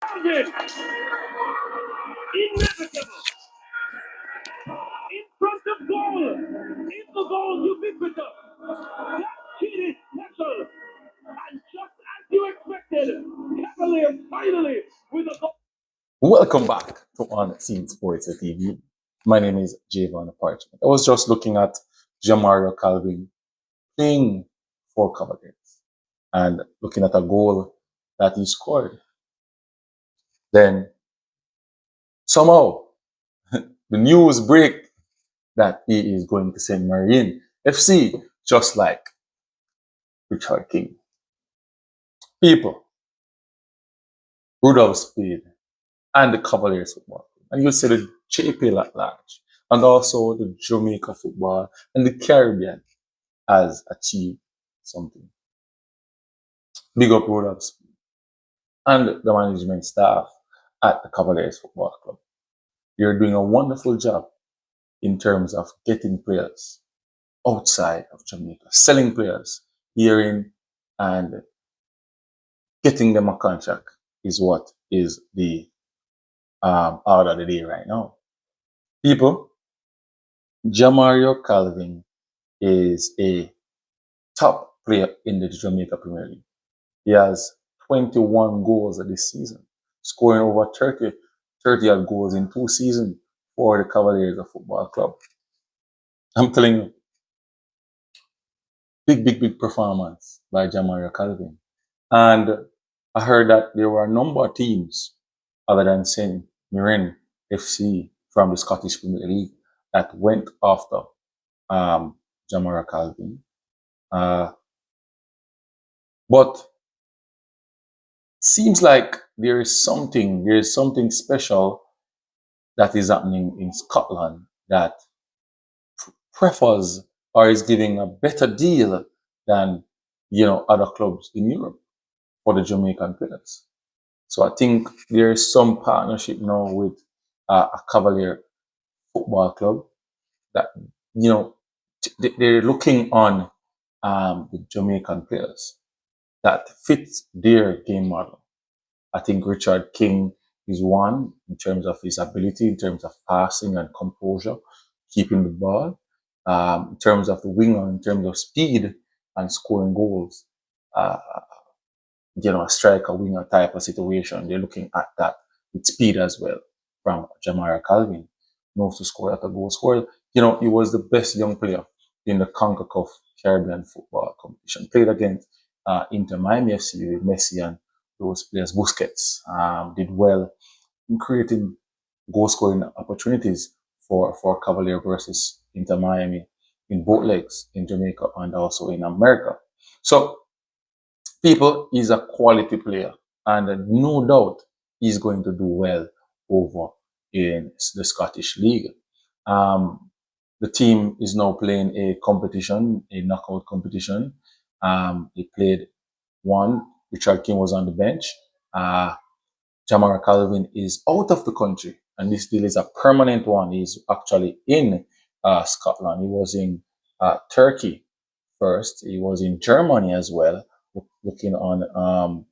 Calvin, inevitable, in front of goal, in the goal, ubiquitous. That kid is special. And just as you expected, Cavaliers finally with a goal. Welcome back to On Scene Sports TV. My name is Javon Parchment. I was just looking at Jalmaro Calvin playing for Cavaliers and looking at a goal that he scored. Then somehow the news break that he is going to St Mirren FC, just like Richard King. People, Rudolph Speed, and the Cavaliers football. And you see the JPL at large, and also the Jamaica football and the Caribbean has achieved something. Big up Rudolph Speed and the management staff at the Cavaliers Football Club. You're doing a wonderful job in terms of getting players outside of Jamaica, selling players here in, and getting them a contract is what is the order of the day right now. People, Jalmaro Calvin is a top player in the Jamaica Premier League. He has 21 goals this season, scoring over 30 odd goals in 2 seasons for the Cavaliers Football Club. I'm telling you, big performance by Jalmaro Calvin. And I heard that there were a number of teams other than St Mirren FC from the Scottish Premier League that went after Jalmaro Calvin. But seems like there is something special that is happening in Scotland that prefers or is giving a better deal than other clubs in Europe for the Jamaican players. So I think there is some partnership now with a Cavalier football club that they're looking on the Jamaican players that fits their game model. I think Richard King is one in terms of his ability, in terms of passing and composure, keeping the ball, in terms of the winger, in terms of speed and scoring goals. A striker winger type of situation. They're looking at that with speed as well from Jalmaro Calvin. Knows to score at a goal scorer. He was the best young player in the CONCACAF Caribbean football competition. Played against Inter Miami FC with Messi and those players. Busquets did well in creating goal scoring opportunities for Cavalier versus Inter Miami in both legs in Jamaica and also in America. So people, he's a quality player, and no doubt he's going to do well over in the Scottish League. The team is now playing a competition, a knockout competition. They played one. Richard King was on the bench. Jalmaro Calvin is out of the country, and this deal is a permanent one. He's actually in Scotland. He was in Turkey first. He was in Germany as well, looking on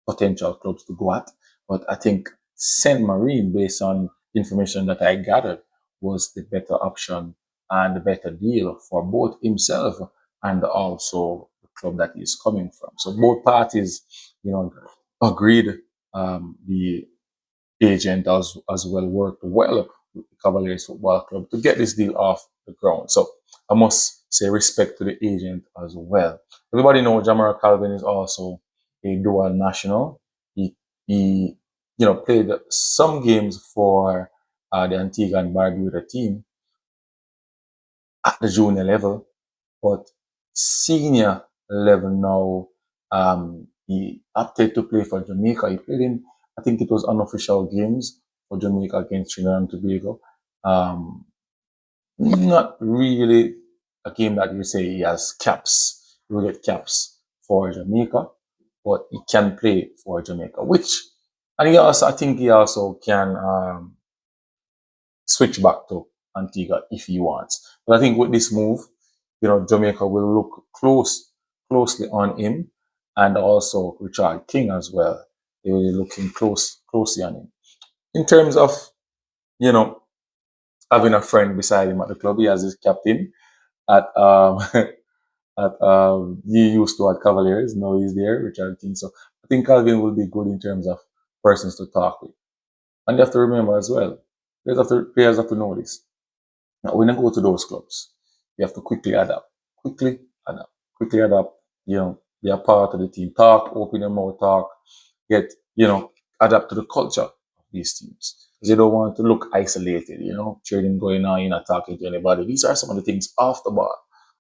potential clubs to go at. But I think St Mirren, based on information that I gathered, was the better option and the better deal for both himself and also the club that he's coming from. So both parties, agreed. The agent as well worked well with the Cavaliers Football Club to get this deal off the ground. So I must say respect to the agent as well. Everybody knows Jalmaro Calvin is also a dual national. He played some games for the Antigua and Barbuda team at the junior level, but senior level now, he opted to play for Jamaica. He played in, I think it was unofficial games for Jamaica against Trinidad and Tobago. Not really a game that you say he has caps, he will get caps for Jamaica, but he can play for Jamaica, and I think he also can switch back to Antigua if he wants. But I think with this move, Jamaica will look closely on him, and also Richard King as well. they were looking closely on him. In terms of, you know, having a friend beside him at the club, he has his captain at he used to at Cavaliers. Now he's there, Richard King. So I think Calvin will be good in terms of persons to talk with. And you have to remember as well, players have to know this. Now, when you go to those clubs, you have to quickly adapt. Quickly adapt. Quickly adapt. You know, be a part of the team. Talk, open your mouth, talk. Get, adapt to the culture of these teams. Because you don't want to look isolated, trading going on, you're not talking to anybody. These are some of the things off the ball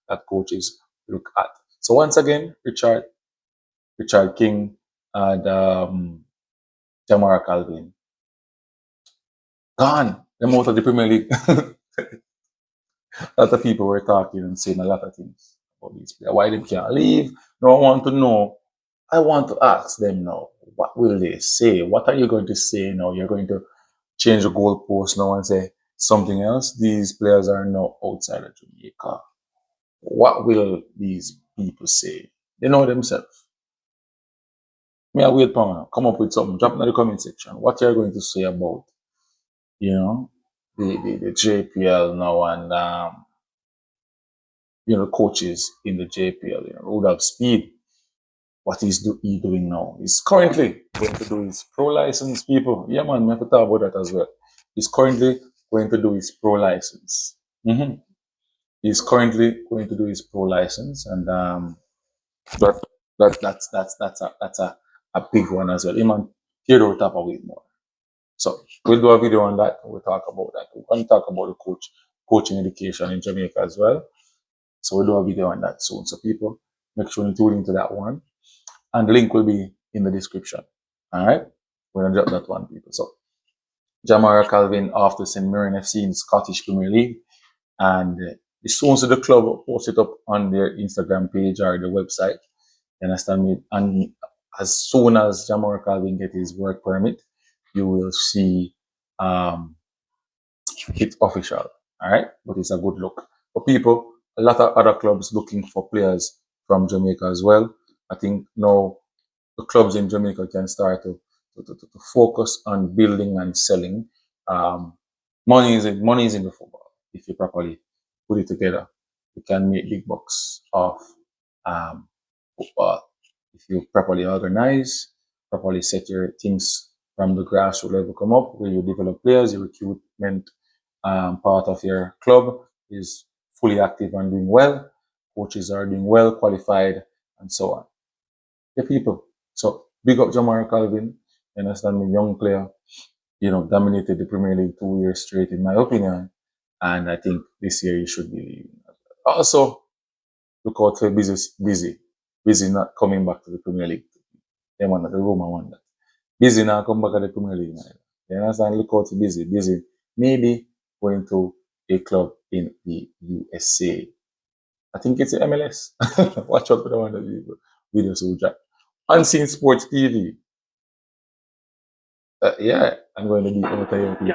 that coaches look at. So once again, Richard King and Jalmaro Calvin gone. They're out of the Premier League. A lot of people were talking and saying a lot of things about these players. Why they can't leave? No, I want to know. I want to ask them now. What will they say? What are you going to say now? You're going to change the goalpost now and say something else? These players are now outside of Jamaica. What will these people say? They know themselves. Me, I wait for now. Come up with something. Drop in the comment section. What you're going to say about, the JPL now and coaches in the JPL, Rudolph Speed, what is he doing now? He's currently going to do his pro license, people. Yeah, man, we have to talk about that as well. He's currently going to do his pro license. He's currently going to do his pro license, and that's a big one as well. Him and Theodore tap away more. So we'll do a video on that. We'll talk about that. We're going to talk about the coaching education in Jamaica as well. So we'll do a video on that soon. So people, make sure you tune into that one. And the link will be in the description. All right? We're going to drop that one, people. So Jalmaro Calvin off to St Mirren FC in the Scottish Premier League. And as soon as the club post it up on their Instagram page or the website, you understand me? And as soon as Jalmaro Calvin get his work permit, you will see it official. All right? But it's a good look. For people, a lot of other clubs looking for players from Jamaica as well. I think now the clubs in Jamaica can start to focus on building and selling. Money is in the football. If you properly put it together, you can make big bucks off football. If you properly organize, properly set your things from the grassroots level come up, where you develop players, your recruitment part of your club is fully active and doing well. Coaches are doing well, qualified, and so on. The people. So big up Jalmaro Calvin. You understand me, young player, dominated the Premier League 2 years straight, in my opinion. And I think this year he should be leaving. Also, look out for Busy. Busy not coming back to the Premier League. They want the rumor want that. Busy now come back to the Premier League. You understand? Look out for Busy. Busy maybe going to a club in the USA. I think it's the MLS. Watch out for the one that videos will drop. Unseen Sports TV. I'm going to be out here, people.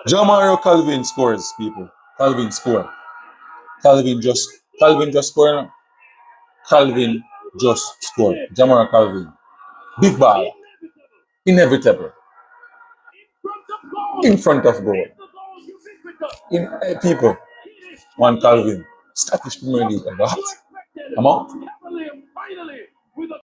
Jalmaro Calvin scores, people. Calvin score. Calvin just scored. Calvin just scored. Jalmaro Calvin. Big ball. Inevitable. In front of goal. People. One Calvin. Scottish Premier League. I'm out.